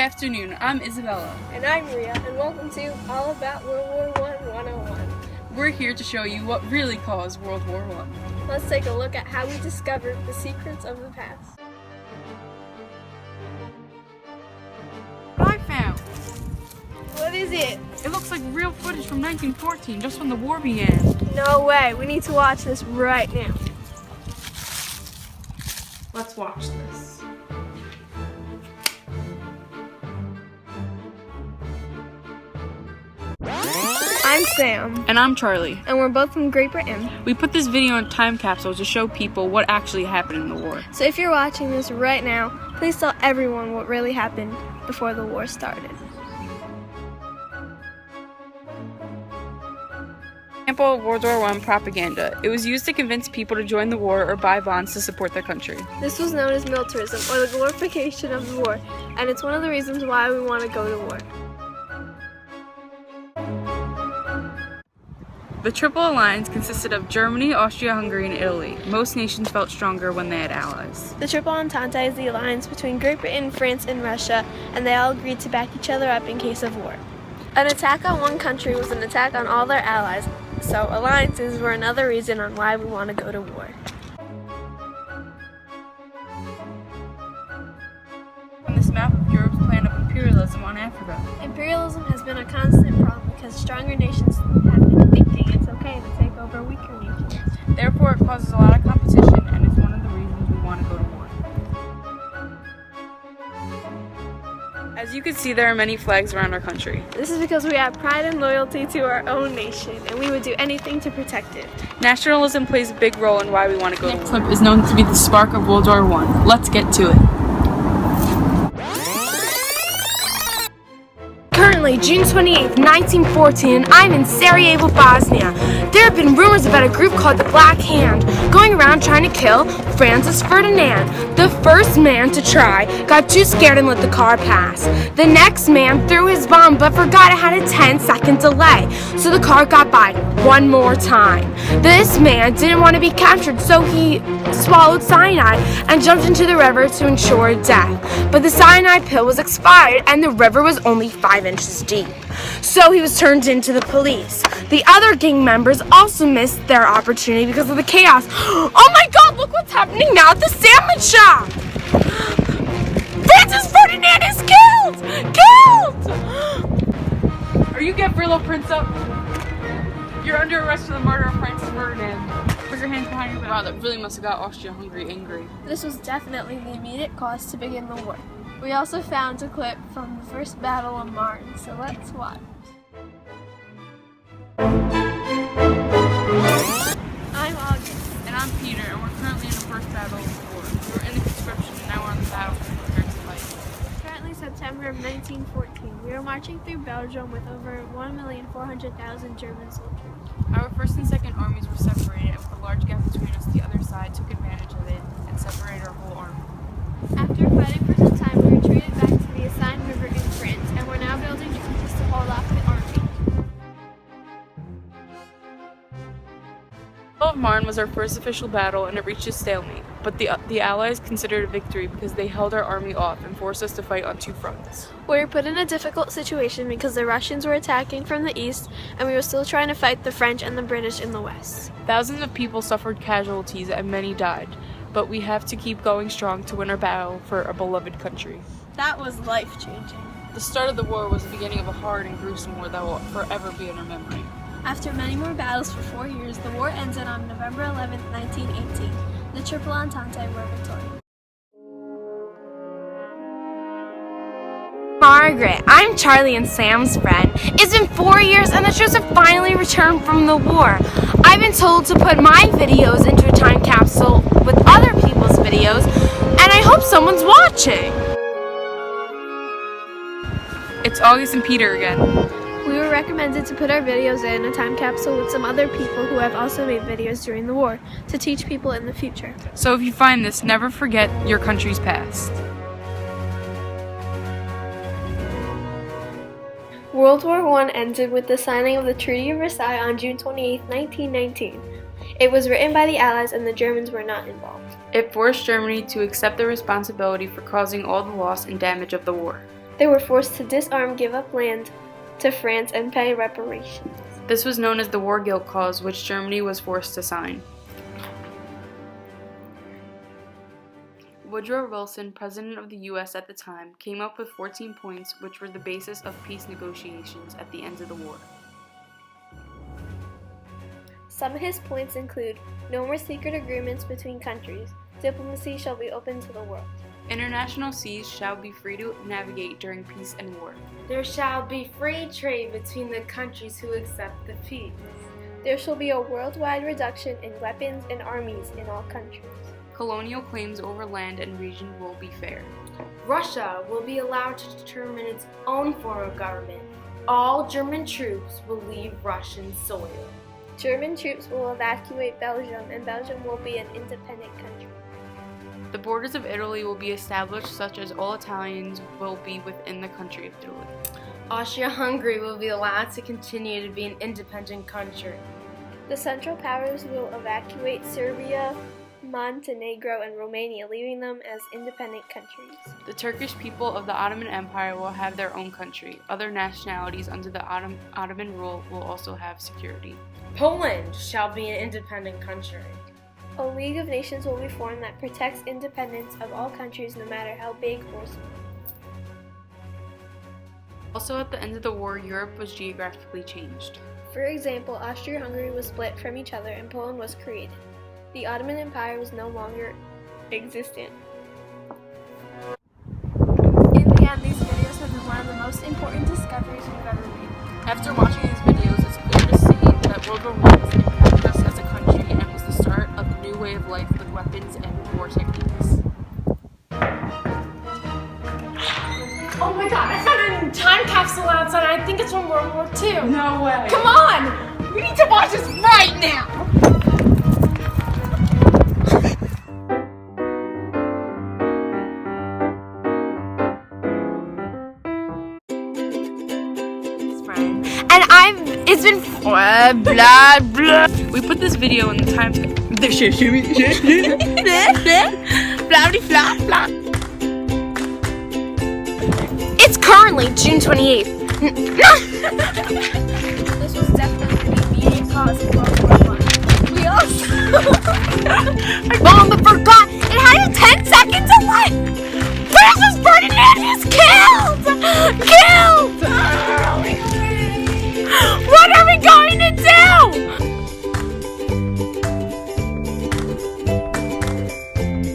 afternoon. I'm Isabella. And I'm Ria, and welcome to All About World War I 101. We're here to show you what really caused World War I. Let's take a look at how we discovered the secrets of the past. What I found. What is it? It looks like real footage from 1914, just when the war began. No way, we need to watch this right now. Let's watch this. I'm Sam. And I'm Charlie. And we're both from Great Britain. We put this video in time capsules to show people what actually happened in the war. So if you're watching this right now, please tell everyone what really happened before the war started. Example of World War I propaganda. It was used to convince people to join the war or buy bonds to support their country. This was known as militarism, or the glorification of the war, and it's one of the reasons why we want to go to war. The Triple Alliance consisted of Germany, Austria-Hungary, and Italy. Most nations felt stronger when they had allies. The Triple Entente is the alliance between Great Britain, France, and Russia, and they all agreed to back each other up in case of war. An attack on one country was an attack on all their allies, so alliances were another reason on why we want to go to war. On this map of Europe's plan of imperialism on Africa. Imperialism has been a constant problem because stronger nations have been thinking it's okay to take over weaker nations. Therefore, it causes a lot of competition, and it's one of the reasons we want to go to war. As you can see, there are many flags around our country. This is because we have pride and loyalty to our own nation, and we would do anything to protect it. Nationalism plays a big role in why we want to go to war. This clip is known to be the spark of World War I. Let's get to it. Currently, June 28, 1914, and I'm in Sarajevo, Bosnia. There have been rumors about a group called the Black Hand going around trying to kill Francis Ferdinand. The first man to try got too scared and let the car pass. The next man threw his bomb but forgot it had a 10-second delay, so the car got by one more time. This man didn't want to be captured, so he swallowed cyanide and jumped into the river to ensure death. But the cyanide pill was expired and the river was only 5 inches deep. So he was turned into the police. The other gang members also missed their opportunity because of the chaos. Oh my god, look what's happening now at the sandwich shop! Francis Ferdinand is killed! Are you Gavrilo Princip? You're under arrest for the murder of Francis Ferdinand. Put your hands behind your back. Wow, that really must have got Austria-Hungary angry. This was definitely the immediate cause to begin the war. We also found a clip from the First Battle of Marne, so let's watch. I'm August. And I'm Peter, and we're currently in the First Battle of the war. We're in the conscription, and now we're on the battlefield preparing to fight. It's currently September of 1914. We are marching through Belgium with over 1,400,000 German soldiers. Our first and second armies were separated, and with a large gap between us, the other side took advantage of it and separated our whole army. After fighting for some time, we retreated back to the assigned river in France, and we're now building trenches to hold off the army. The Battle of Marne was our first official battle, and it reached a stalemate. But the Allies considered a victory because they held our army off and forced us to fight on two fronts. We were put in a difficult situation because the Russians were attacking from the east, and we were still trying to fight the French and the British in the west. Thousands of people suffered casualties, and many died. But we have to keep going strong to win our battle for our beloved country. That was life-changing. The start of the war was the beginning of a hard and gruesome war that will forever be in our memory. After many more battles for 4 years, the war ended on November 11, 1918. The Triple Entente were victorious. Margaret, I'm Charlie and Sam's friend. It's been 4 years and the troops have finally returned from the war. I've been told to put my videos into a time capsule with other people's videos, and I hope someone's watching. It's August and Peter again. We were recommended to put our videos in a time capsule with some other people who have also made videos during the war to teach people in the future. So if you find this, never forget your country's past. World War I ended with the signing of the Treaty of Versailles on June 28, 1919. It was written by the Allies and the Germans were not involved. It forced Germany to accept the responsibility for causing all the loss and damage of the war. They were forced to disarm, give up land to France, and pay reparations. This was known as the War Guilt Clause, which Germany was forced to sign. Woodrow Wilson, president of the U.S. at the time, came up with 14 points which were the basis of peace negotiations at the end of the war. Some of his points include no more secret agreements between countries, diplomacy shall be open to the world. International seas shall be free to navigate during peace and war. There shall be free trade between the countries who accept the peace. There shall be a worldwide reduction in weapons and armies in all countries. Colonial claims over land and region will be fair. Russia will be allowed to determine its own form of government. All German troops will leave Russian soil. German troops will evacuate Belgium, and Belgium will be an independent country. The borders of Italy will be established such as all Italians will be within the country of Italy. Austria-Hungary will be allowed to continue to be an independent country. The Central Powers will evacuate Serbia, Montenegro, and Romania, leaving them as independent countries. The Turkish people of the Ottoman Empire will have their own country. Other nationalities under the Ottoman rule will also have security. Poland shall be an independent country. A League of Nations will be formed that protects independence of all countries, no matter how big or small. Also, at the end of the war, Europe was geographically changed. For example, Austria-Hungary was split from each other and Poland was created. The Ottoman Empire was no longer existent. In the end, these videos have been one of the most important discoveries we've ever made. After watching these videos, it's clear to see that World War I has impacted us as a country and was the start of a new way of life with weapons and war techniques. Oh my god, I found a time capsule outside. I think it's from World War II. No way! Come on! We need to watch this right now! And it's been blah blah. We put this video in the time. It's currently June 28th. This was definitely the immediate cause of